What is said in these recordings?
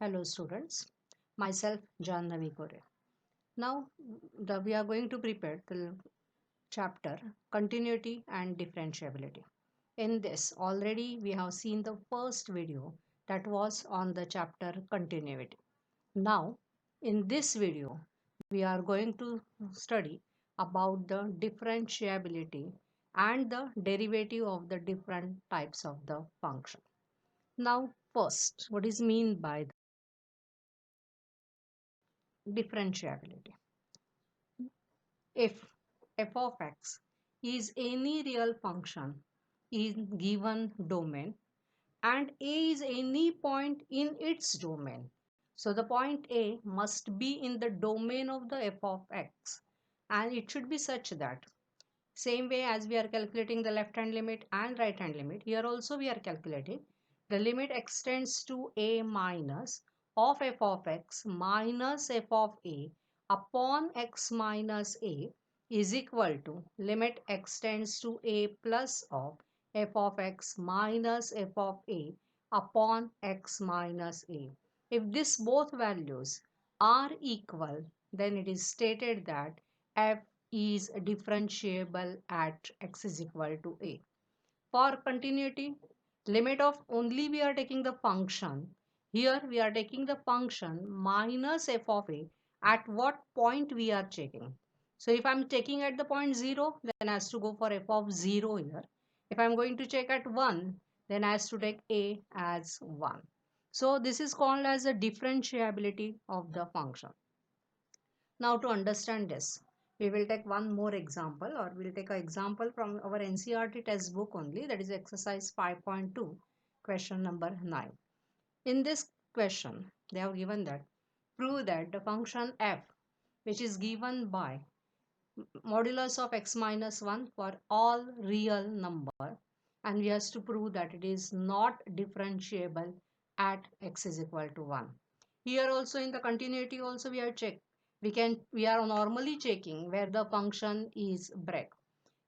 Hello students, myself Jannavi Kore. Now we are going to prepare the chapter Continuity and Differentiability. In this already we have seen the first video that was on the chapter Continuity. Now in this video we are going to study about the differentiability and the derivative of the different types of the function. Now first, what is mean by differentiability? If f of x is any real function in given domain and a is any point in its domain, so the point a must be in the domain of the f of x, and it should be such that same way as we are calculating the left hand limit and right hand limit, here also we are calculating the limit extends to a minus of f of x minus f of a upon x minus a is equal to limit extends to a plus of f of x minus f of a upon x minus a. If these both values are equal, then it is stated that f is differentiable at x is equal to a. For continuity, limit of only we are taking the function. Here we are taking the function minus f of a at what point we are checking. So if I'm checking at the point 0, then I has to go for f of 0 here. If I'm going to check at 1, then I has to take a as 1. So this is called as a differentiability of the function. Now to understand this, we will take one more example, or we'll take an example from our NCERT test book only, that is exercise 5.2, question number 9. In this question, they have given that prove that the function f, which is given by modulus of x minus 1 for all real number, and we have to prove that it is not differentiable at x is equal to 1. Here also in the continuity also we are check. We are normally checking where the function is break.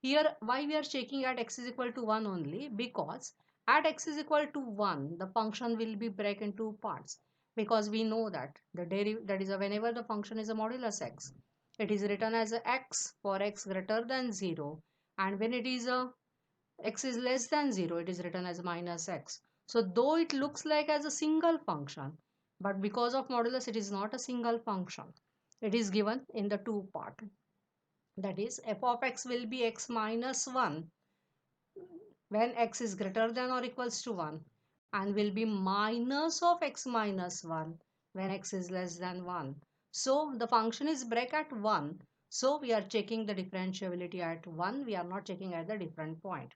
Here why we are checking at x is equal to 1 only, because at x is equal to 1 the function will be break in two parts, because we know that the that is whenever the function is a modulus x, it is written as a x for x greater than 0, and when it is a x is less than 0, it is written as minus x. So though it looks like as a single function, but because of modulus it is not a single function. It is given in the two part, that is f of x will be x minus 1 when x is greater than or equals to 1, and will be minus of x minus 1 when x is less than 1. So the function is break at 1. So we are checking the differentiability at 1. We are not checking at the different point.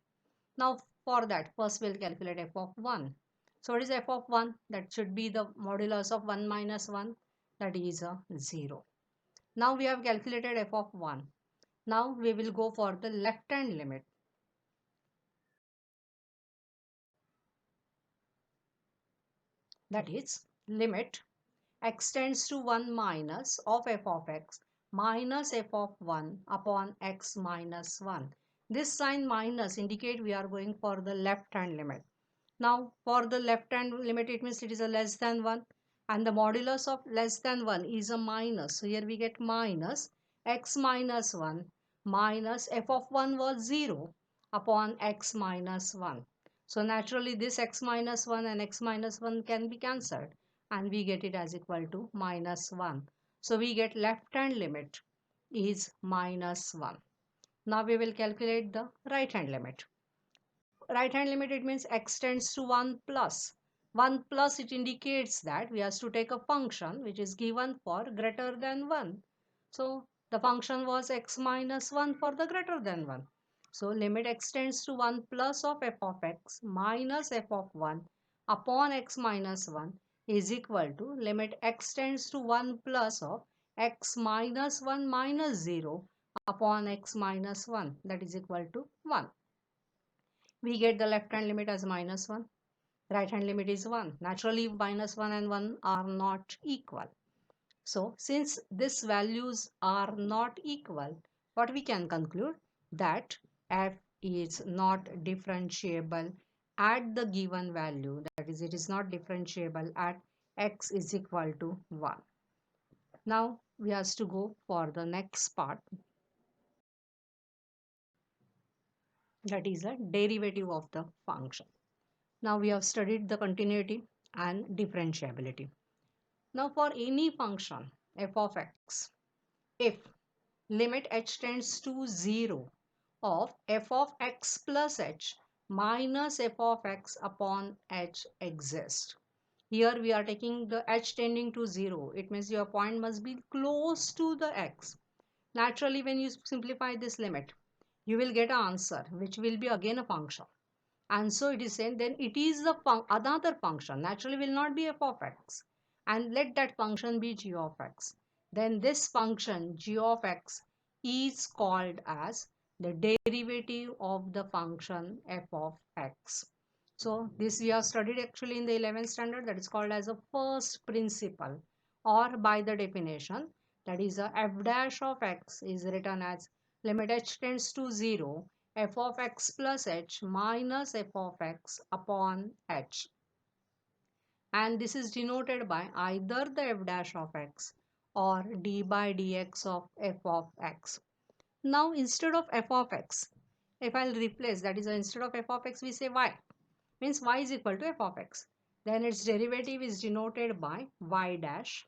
Now for that, first we'll calculate f of 1. So what is f of 1? That should be the modulus of 1 minus 1, that is a 0. Now we have calculated f of 1. Now we will go for the left hand limit. That is limit x tends to 1 minus of f of x minus f of 1 upon x minus 1. This sign minus indicate we are going for the left hand limit. Now for the left hand limit, it means it is a less than 1, and the modulus of less than 1 is a minus. So here we get minus x minus 1 minus f of 1 was 0 upon x minus 1. So naturally this x minus 1 and x minus 1 can be cancelled, and we get it as equal to minus 1. So we get left hand limit is minus 1. Now we will calculate the right hand limit. Right hand limit, it means x tends to 1 plus. 1 plus, it indicates that we have to take a function which is given for greater than 1. So the function was x minus 1 for the greater than 1. So limit x tends to 1 plus of f of x minus f of 1 upon x minus 1 is equal to limit x tends to 1 plus of x minus 1 minus 0 upon x minus 1, that is equal to 1. We get the left hand limit as minus 1. Right hand limit is 1. Naturally, minus 1 and 1 are not equal. So, since these values are not equal, what we can conclude that f is not differentiable at the given value. That is, it is not differentiable at x is equal to 1. Now we have to go for the next part, that is a derivative of the function. Now we have studied the continuity and differentiability. Now for any function f of x, if limit h tends to 0 of f of x plus h minus f of x upon h exists. Here we are taking the h tending to 0. It means your point must be close to the x. Naturally, when you simplify this limit, you will get an answer which will be again a function. And so it is saying then it is the another function, naturally will not be f of x, and let that function be g of x. Then this function g of x is called as the derivative of the function f of x. So this we have studied actually in the 11th standard, that is called as a first principle, or by the definition, that is a f dash of x is written as limit h tends to 0 f of x plus h minus f of x upon h, and this is denoted by either the f dash of x or d by dx of f of x. Now instead of f of x, if I'll replace, that is instead of f of x we say y, means y is equal to f of x, then its derivative is denoted by y dash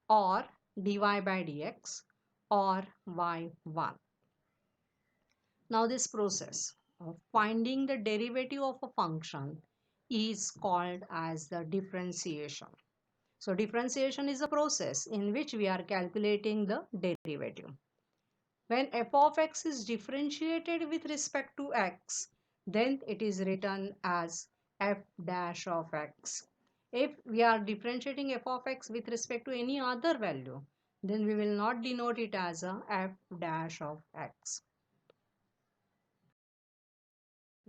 or dy by dx or y1. Now this process of finding the derivative of a function is called as the differentiation. So differentiation is a process in which we are calculating the derivative. When f of x is differentiated with respect to x, then it is written as f dash of x. If we are differentiating f of x with respect to any other value, then we will not denote it as a f dash of x.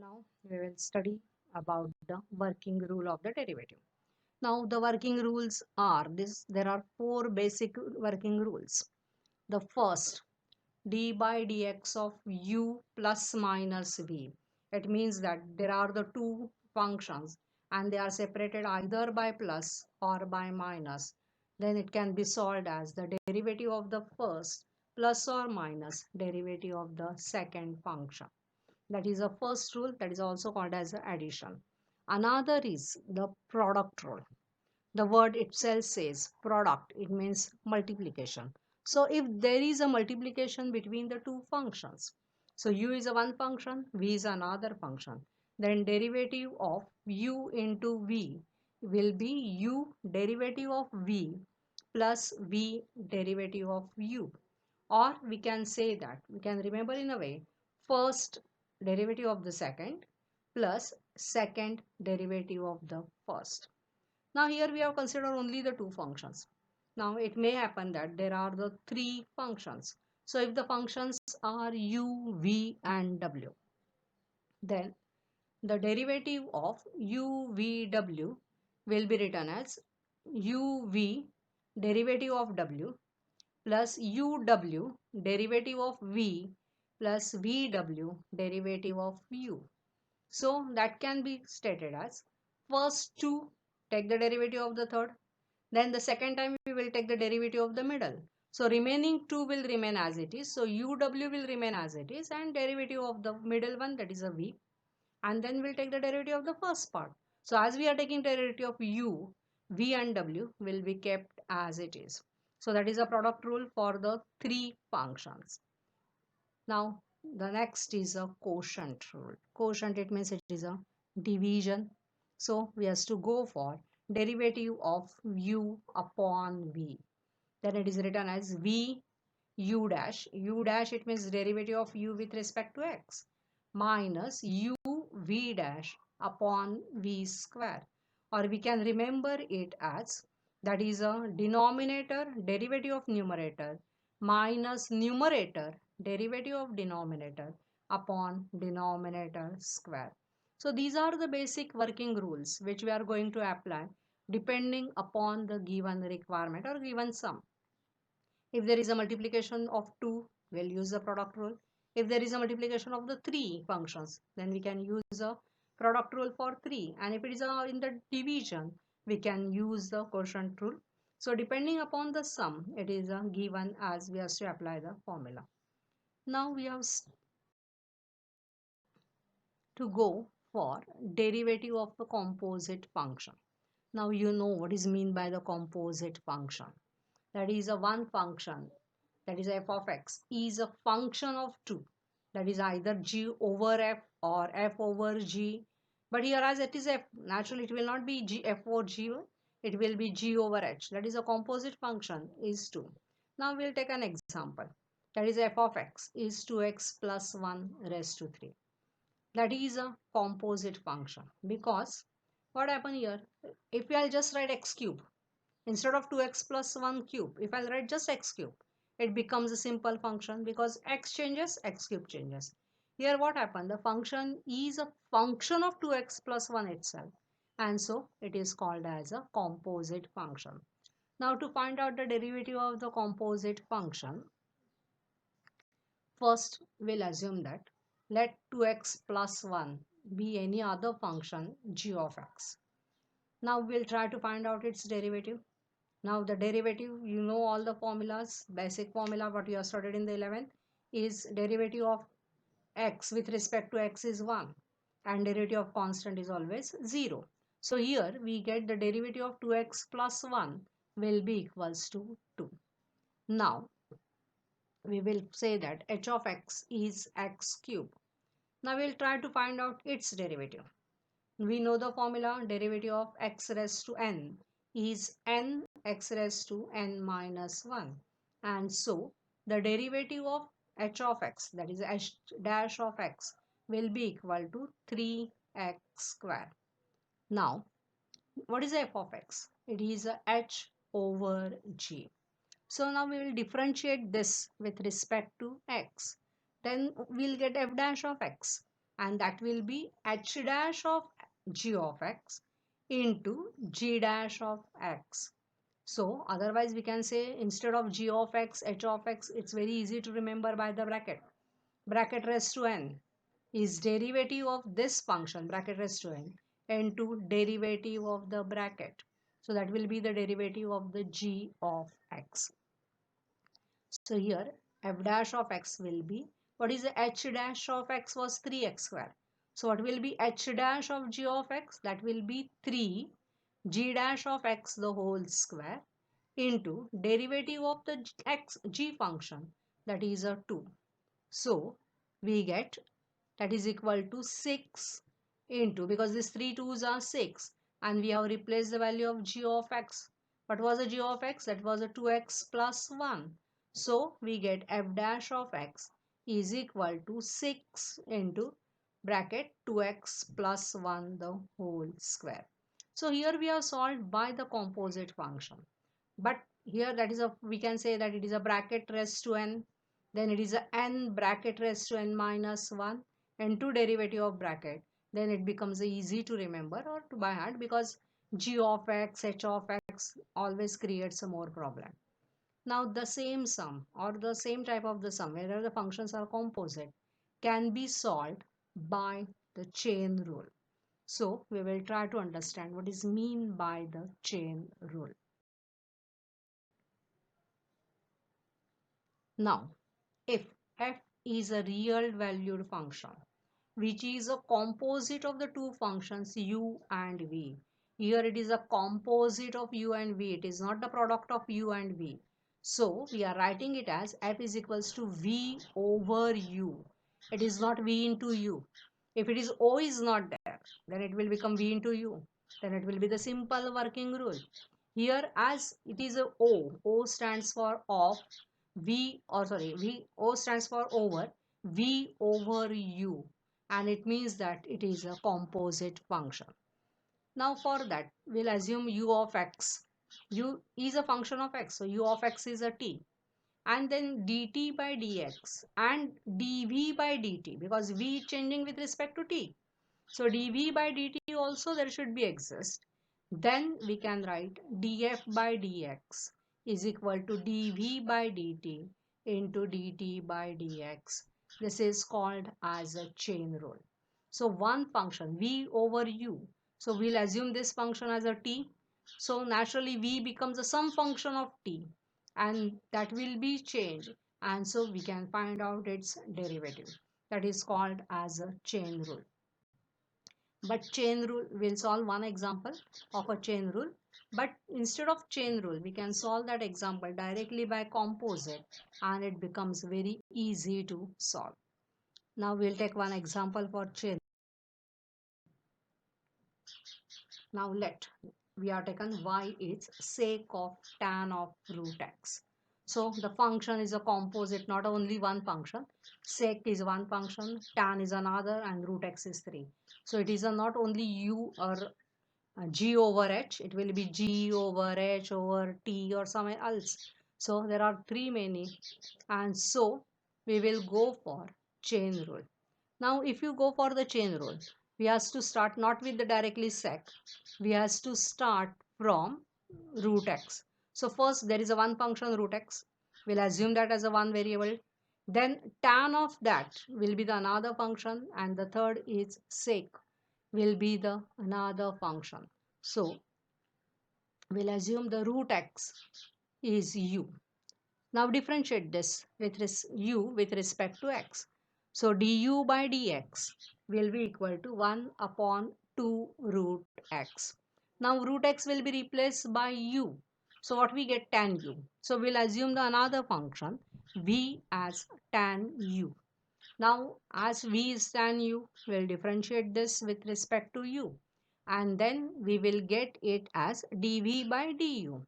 Now we will study about the working rule of the derivative. Now the working rules are this. There are four basic working rules. The first, d by dx of u plus minus v. It means that there are the two functions and they are separated either by plus or by minus. Then it can be solved as the derivative of the first plus or minus derivative of the second function. That is the first rule, that is also called as addition. Another is the product rule. The word itself says product, it means multiplication. So if there is a multiplication between the two functions, so u is a one function, v is another function, then derivative of u into v will be u derivative of v plus v derivative of u. Or we can say that, we can remember in a way, first derivative of the second plus second derivative of the first. Now here we have considered only the two functions. Now it may happen that there are the three functions. So if the functions are u, v and w, then the derivative of u, v, w will be written as u, v derivative of w plus uw derivative of v plus vw derivative of u. So that can be stated as first two take the derivative of the third, then the second time we will take the derivative of the middle. So remaining two will remain as it is. So uw will remain as it is and derivative of the middle one, that is a v, and then we'll take the derivative of the first part. So as we are taking derivative of u, v and w will be kept as it is. So that is a product rule for the three functions. Now the next is a quotient rule. Quotient, it means it is a division. So we have to go for derivative of u upon v. Then it is written as v u dash. U dash, it means derivative of u with respect to x, minus u v dash upon v square. Or we can remember it as, that is a denominator derivative of numerator minus numerator derivative of denominator upon denominator square. So these are the basic working rules which we are going to apply depending upon the given requirement or given sum. If there is a multiplication of 2, we'll use the product rule. If there is a multiplication of the 3 functions, then we can use a product rule for 3. And if it is in the division, we can use the quotient rule. So depending upon the sum, it is given as we have to apply the formula. Now we have to go for derivative of the composite function. Now you know what is mean by the composite function. That is a one function, that is f of x, is a function of two. That is either g over f or f over g. But here as it is f, naturally it will not be g f over g, it will be g over h. That is a composite function is 2. Now we'll take an example. That is f of x is 2x plus 1 raised to 3. That is a composite function because what happened here, if I'll just write x cube instead of 2x plus 1 cube, if I'll write just x cube, it becomes a simple function because x changes, x cube changes. Here what happened, the function is a function of 2x plus 1 itself, and so it is called as a composite function. Now to find out the derivative of the composite function, first, we'll assume that let 2x plus 1 be any other function g of x. Now we'll try to find out its derivative. Now the derivative, you know all the formulas, basic formula what you have studied in the 11th is derivative of x with respect to x is 1 and derivative of constant is always 0. So here we get the derivative of 2x plus 1 will be equals to 2. Now we will say that h of x is x cube. Now we'll try to find out its derivative. We know the formula, derivative of x raised to n is n x raised to n minus 1. And so the derivative of h of x, that is h dash of x, will be equal to 3x square. Now what is f of x? It is a h over g. So now we will differentiate this with respect to x. Then we'll get f dash of x, and that will be h dash of g of x into g dash of x. So otherwise we can say instead of g of x, h of x, it's very easy to remember by the bracket. Bracket raised to n is derivative of this function, bracket raised to n, into derivative of the bracket. So that will be the derivative of the g of x. So here f dash of x will be, what is the h dash of x was 3x square. So what will be h dash of g of x? That will be 3 g dash of x the whole square into derivative of the x g function, that is a 2. So we get that is equal to 6 into, because these 3 2's are 6 and we have replaced the value of g of x. What was the g of x? That was a 2x plus 1. So we get f dash of x is equal to 6 into bracket 2x plus 1 the whole square. So here we have solved by the composite function. But here that is a, we can say that it is a bracket raised to n, then it is a n bracket raised to n minus 1 and 2 derivative of bracket. Then it becomes easy to remember or to by heart, because g of x, h of x always creates a more problem. Now the same sum or the same type of the sum, whether the functions are composite, can be solved by the chain rule. So we will try to understand what is mean by the chain rule. Now, if f is a real valued function, which is a composite of the two functions u and v. Here it is a composite of u and v. It is not the product of u and v. So we are writing it as f is equals to v over u. It is not v into u. If it is o is not there, then it will become v into u. Then it will be the simple working rule. Here as it is a o stands for of, v or sorry, v o stands for over, v over u, and it means that it is a composite function. Now for that we'll assume u of x. U is a function of x, so u of x is a t, and then dt by dx and dv by dt, because v changing with respect to t. So dv by dt also there should be exist. Then we can write df by dx is equal to dv by dt into dt by dx. This is called as a chain rule. So one function v over u. So we'll assume this function as a t. So naturally v becomes a some function of t, and that will be changed, and so we can find out its derivative. That is called as a chain rule. But chain rule, we'll solve one example of a chain rule. But instead of chain rule, we can solve that example directly by composite, and it becomes very easy to solve. Now we'll take one example for chain. Now let we are taken y is sec of tan of root x. So the function is a composite, not only one function. Sec is one function, tan is another, and root x is three. So it is a not only u or g over h, it will be g over h over t or somewhere else. So there are three many, and so we will go for chain rule. Now if you go for the chain rule, we have to start not with the directly sec, we have to start from root x. So first there is a one function root x, we'll assume that as a one variable. Then tan of that will be the another function, and the third is sec will be the another function. So we'll assume the root x is u. Now differentiate this with u with respect to x. So du by dx will be equal to 1 upon 2 root x. Now root x will be replaced by u. So what we get, tan u. So we'll assume the another function v as tan u. Now as v is tan u, we'll differentiate this with respect to u, and then we will get it as dv by du.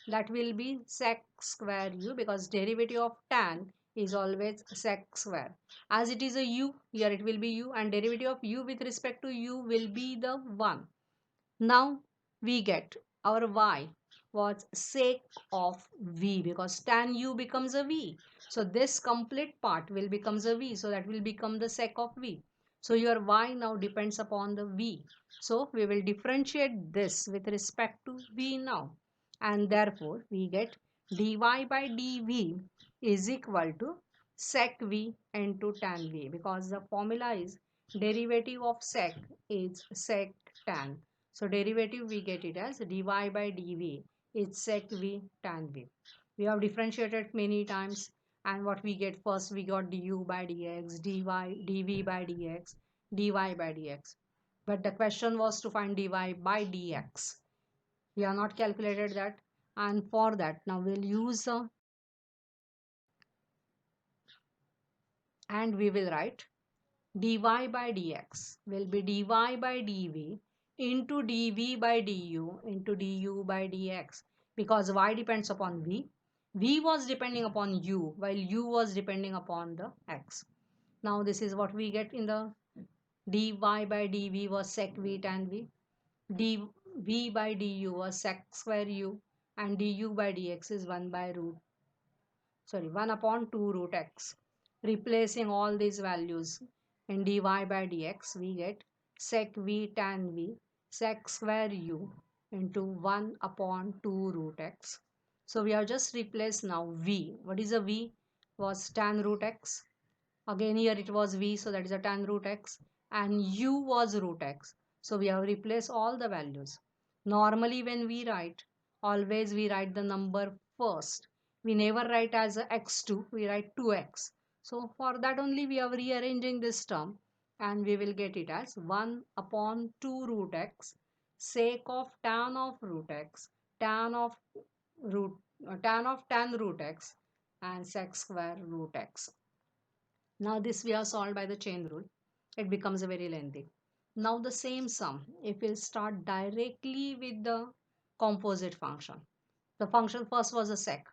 That will be sec square u, because derivative of tan is always sec square. As it is a u, here it will be u, and derivative of u with respect to u will be the 1. Now we get our y was sec of v, because tan u becomes a v. So this complete part will becomes a v. So that will become the sec of v. So your y now depends upon the v. So we will differentiate this with respect to v now. And therefore we get dy by dv is equal to sec v into tan v, because the formula is derivative of sec is sec tan. So derivative we get it as dy by dv is sec v tan v. We have differentiated many times, and what we get, first we got du by dx, dv by dx, dy by dx. But the question was to find dy by dx. We have not calculated that, and for that now we'll use and we will write dy by dx will be dy by dv into dv by du into du by dx, because y depends upon v was depending upon u, while u was depending upon the x. Now this is what we get in the dy by dv was sec v tan v, dv by du was sec square u, and du by dx is 1 upon 2 root x. Replacing all these values in dy by dx, we get sec v tan v sec square u into 1 upon 2 root x. So we have just replaced now v. What is a v? Was tan root x. Again here it was v, so that is a tan root x, and u was root x. So we have replaced all the values. Normally when we write, always we write the number first. We never write as a x2, we write 2x. So for that only we are rearranging this term, and we will get it as 1 upon 2 root x sec of tan of root x tan of root tan of tan root x and sec square root x. Now this we have solved by the chain rule. It becomes a very lengthy. Now the same sum, if we'll start directly with the composite function. The function first was a sec.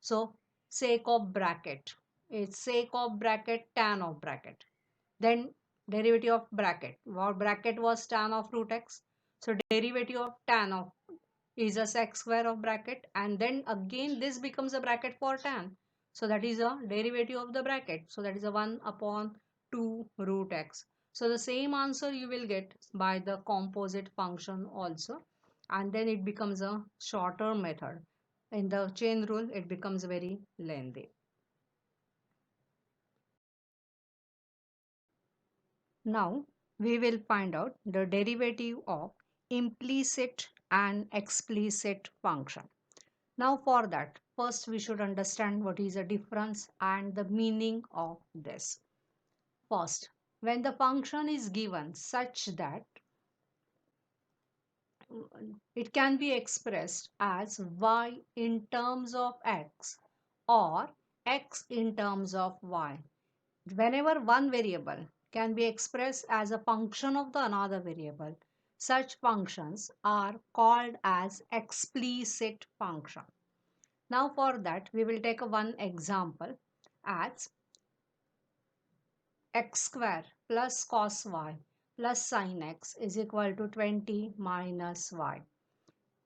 So sec of bracket. It's sec of bracket tan of bracket. Then derivative of bracket. Our bracket was tan of root x. So derivative of tan of is a sec square of bracket, and then again this becomes a bracket for tan. So that is a derivative of the bracket. So that is a 1 upon 2 root x. So the same answer you will get by the composite function also, and then it becomes a shorter method. In the chain rule it becomes very lengthy. Now we will find out the derivative of implicit an explicit function. Now for that, first we should understand what is the difference and the meaning of this. First, when the function is given such that it can be expressed as y in terms of x or x in terms of y. Whenever one variable can be expressed as a function of the another variable, such functions are called as explicit function. Now for that, we will take one example as x square plus cos y plus sin x is equal to 20 minus y.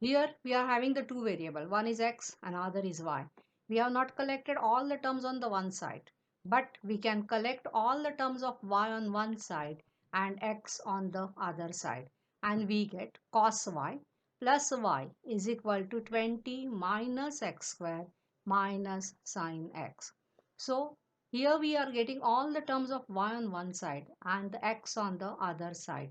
Here we are having the two variable, one is x, another is y. We have not collected all the terms on the one side, but we can collect all the terms of y on one side and x on the other side. And we get cos y plus y is equal to 20 minus x square minus sin x. So here we are getting all the terms of y on one side and the x on the other side.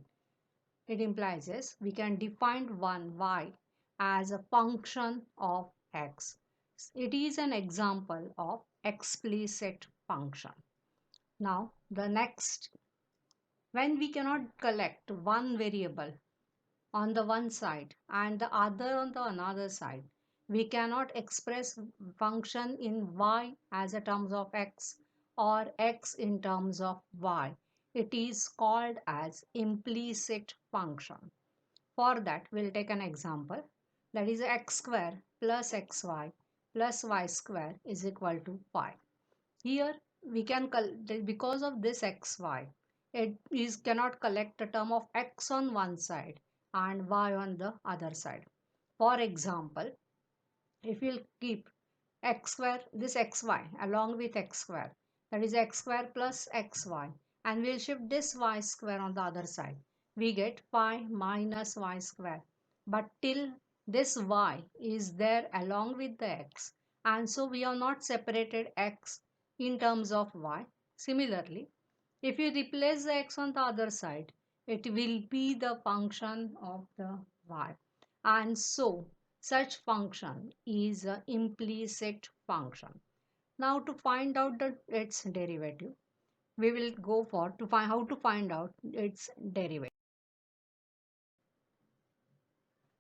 It implies is we can define one y as a function of x. It is an example of explicit function. Now the next, when we cannot collect one variable on the one side and the other on the another side, we cannot express function in y as a terms of x or x in terms of y. It is called as implicit function. For that, we'll take an example, that is x square plus xy plus y square is equal to 5. Here we can, because of this xy, it is cannot collect a term of x on one side and y on the other side. For example, if we'll keep x square, this xy along with x square, that is x square plus xy, and we'll shift this y square on the other side, we get 5 minus y square. But till this y is there along with the x, and so we have not separated x in terms of y. Similarly, if you replace the x on the other side, it will be the function of the y. And so such function is an implicit function. Now to find out its derivative, we will go for to find how to find out its derivative.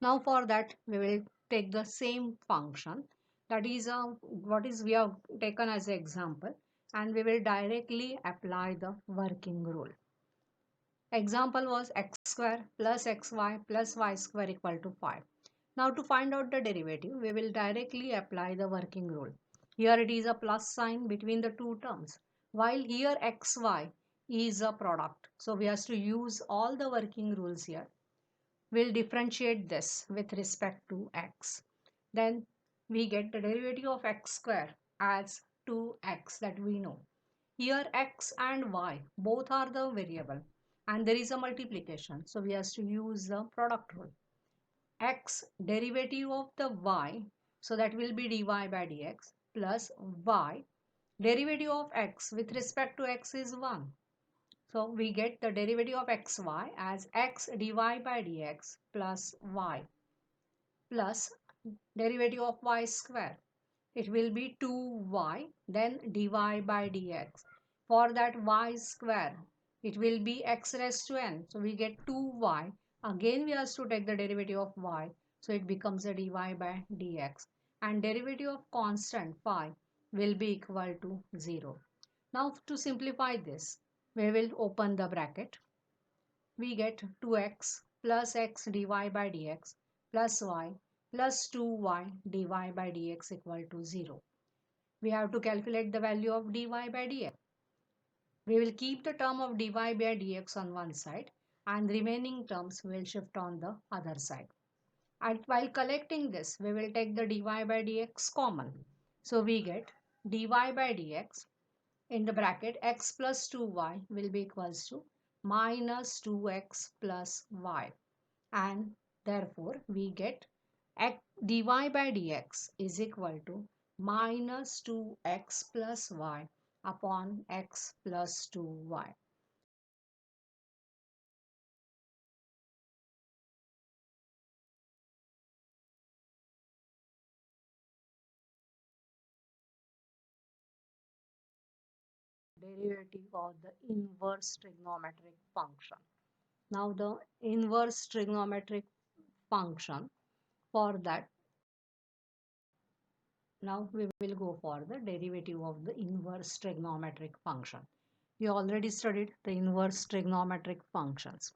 Now for that, we will take the same function, that is what is we have taken as an example, and we will directly apply the working rule. Example was x square plus xy plus y square equal to 5. Now to find out the derivative, we will directly apply the working rule. Here it is a plus sign between the two terms, while here xy is a product. So we have to use all the working rules here. We'll differentiate this with respect to x. Then we get the derivative of x square as 2x, that we know. Here x and y both are the variable and there is a multiplication. So we have to use the product rule. X derivative of the y, so that will be dy by dx, plus y derivative of x with respect to x is 1. So we get the derivative of xy as x dy by dx plus y plus derivative of y square. It will be 2y then dy by dx. For that y square, it will be x raised to n. So we get 2y. Again we have to take the derivative of y. So it becomes a dy by dx. And derivative of constant phi will be equal to 0. Now to simplify this, we will open the bracket. We get 2x plus x dy by dx plus y plus 2y dy by dx equal to 0. We have to calculate the value of dy by dx. We will keep the term of dy by dx on one side and remaining terms will shift on the other side. And while collecting this, we will take the dy by dx common. So we get dy by dx in the bracket x plus 2y will be equals to minus 2x plus y, and therefore we get dy by dx is equal to minus 2x plus y upon x plus 2y. derivative of the inverse trigonometric function. Now the inverse trigonometric function, for that, now we will go for the derivative of the inverse trigonometric function. We already studied the inverse trigonometric functions.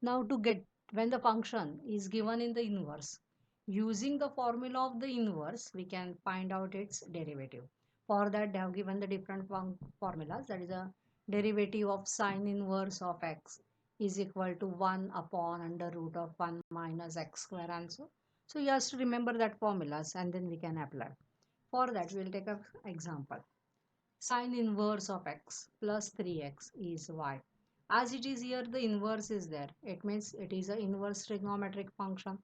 Now to get when the function is given in the inverse, using the formula of the inverse, we can find out its derivative. For that, they have given the different formulas. That is a derivative of sine inverse of x is equal to 1 upon under root of 1 minus x square and so. So you have to remember that formulas and then we can apply. For that, we will take an example. Sine inverse of x plus 3x is y. As it is here, the inverse is there. It means it is an inverse trigonometric function.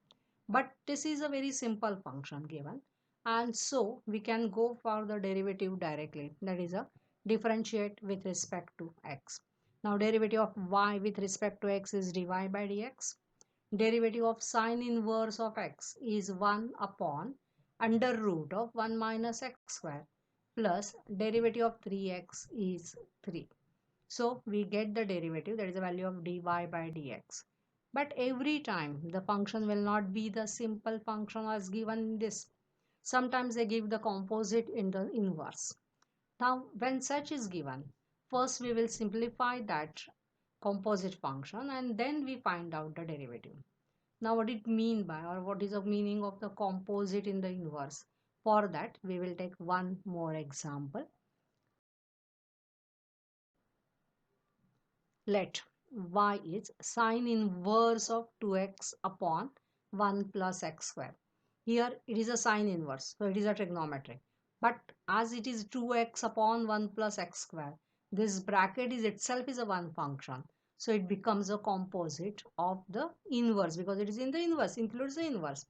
But this is a very simple function given. And so we can go for the derivative directly. That is a differentiate with respect to x. Now derivative of y with respect to x is dy by dx. Derivative of sine inverse of x is 1 upon under root of 1 minus x square plus derivative of 3x is 3. So we get the derivative, that is the value of dy by dx. But every time the function will not be the simple function as given in this. Sometimes they give the composite in the inverse. Now when such is given, first we will simplify that composite function and then we find out the derivative. Now what it mean by, or what is the meaning of the composite in the inverse? For that we will take one more example. Let y is sine inverse of 2x upon 1 plus x square. Here it is a sine inverse, so it is a trigonometric. But as it is 2x upon 1 plus x square, this bracket is itself is a one function. So it becomes a composite of the inverse because it is in the inverse, includes the inverse.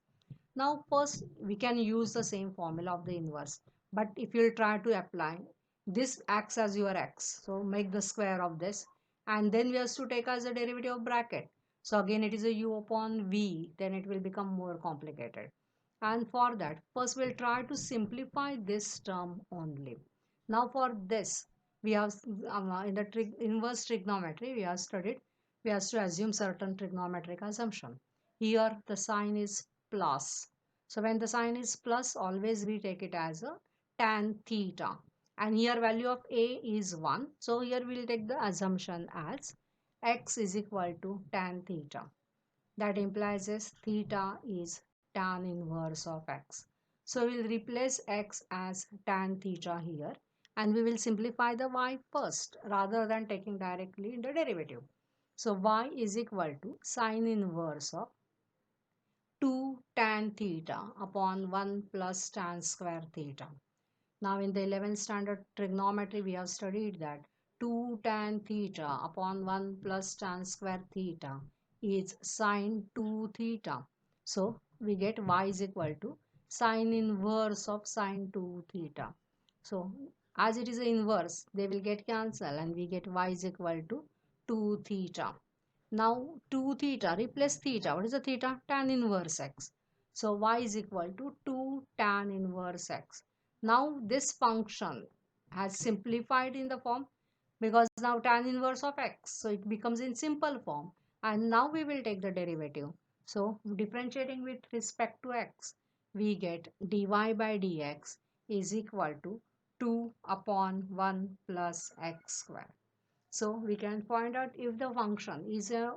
Now first we can use the same formula of the inverse. But if you will try to apply, this acts as your x. So make the square of this and then we have to take as a derivative of bracket. So again it is a u upon v, then it will become more complicated. And for that, first we'll try to simplify this term only. Now for this, we have in the inverse trigonometry, we have studied, we have to assume certain trigonometric assumption. Here the sign is plus. So when the sign is plus, always we take it as a tan theta. And here value of a is 1. So here we'll take the assumption as x is equal to tan theta. That implies as theta is tan inverse of x. So we'll replace x as tan theta here and we will simplify the y first rather than taking directly the derivative. So y is equal to sine inverse of 2 tan theta upon 1 plus tan square theta. Now in the 11th standard trigonometry we have studied that 2 tan theta upon 1 plus tan square theta is sine 2 theta. So we get y is equal to sine inverse of sine 2 theta. So as it is an inverse, they will get cancelled and we get y is equal to 2 theta. Now 2 theta, replace theta. What is the theta? Tan inverse x. So y is equal to 2 tan inverse x. Now this function has simplified in the form because now tan inverse of x. So it becomes in simple form. And now we will take the derivative. So differentiating with respect to x, we get dy by dx is equal to 2 upon 1 plus x square. So we can find out if the function is a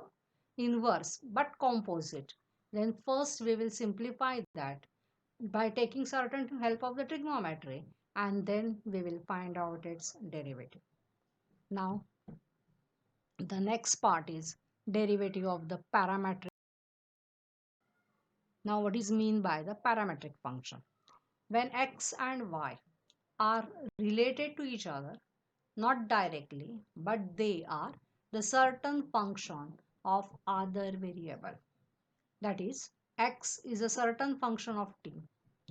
inverse but composite. Then first we will simplify that by taking certain help of the trigonometry and then we will find out its derivative. Now the next part is derivative of the parametric. Now what is mean by the parametric function? When x and y are related to each other, not directly, but they are the certain function of other variable. That is, x is a certain function of t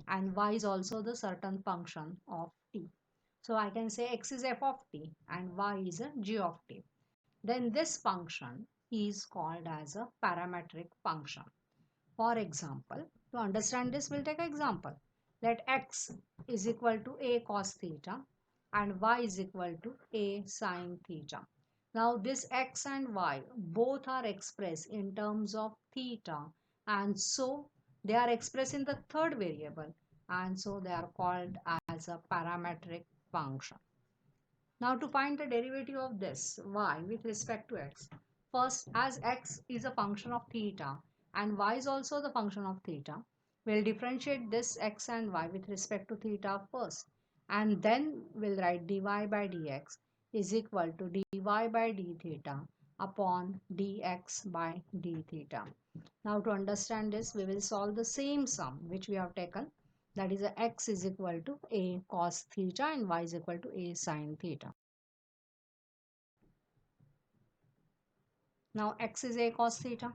and y is also the certain function of t. So I can say x is f of t and y is a g of t. Then this function is called as a parametric function. For example, to understand this, we'll take an example. Let x is equal to a cos theta and y is equal to a sine theta. Now this x and y both are expressed in terms of theta, and so they are expressed in the third variable, and so they are called as a parametric function. Now to find the derivative of this y with respect to x, first as x is a function of theta and y is also the function of theta, we'll differentiate this x and y with respect to theta first, and then we'll write dy by dx is equal to dy by d theta upon dx by d theta. Now to understand this, we will solve the same sum which we have taken, that is x is equal to a cos theta and y is equal to a sin theta. Now x is a cos theta.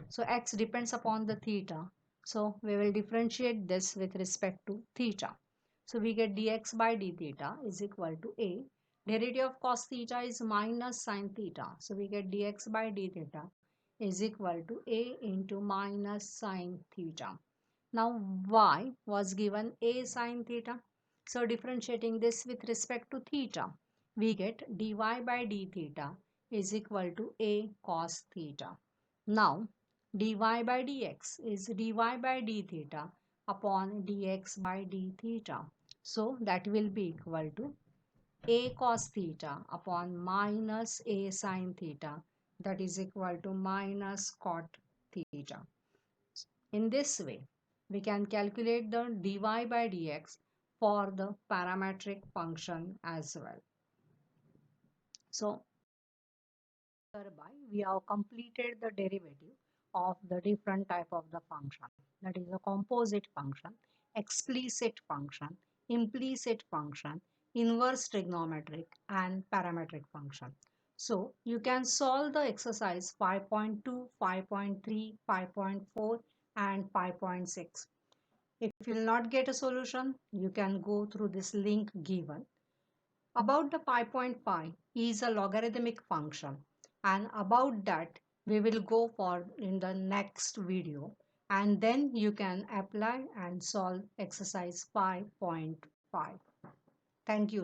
So x depends upon the theta. So we will differentiate this with respect to theta. So we get dx by d theta is equal to a. Derivative of cos theta is minus sin theta. So we get dx by d theta is equal to a into minus sin theta. Now y was given a sin theta. So differentiating this with respect to theta, we get dy by d theta is equal to a cos theta. Now dy by dx is dy by d theta upon dx by d theta. So that will be equal to a cos theta upon minus a sin theta, that is equal to minus cot theta. In this way, we can calculate the dy by dx for the parametric function as well. So thereby we have completed the derivative of the different type of the function, that is a composite function, explicit function, implicit function, inverse trigonometric and parametric function. So you can solve the exercise 5.2, 5.3, 5.4 and 5.6. If you will not get a solution, you can go through this link given. About the 5.5 is a logarithmic function, and about that we will go for in the next video, and then you can apply and solve exercise 5.5. Thank you.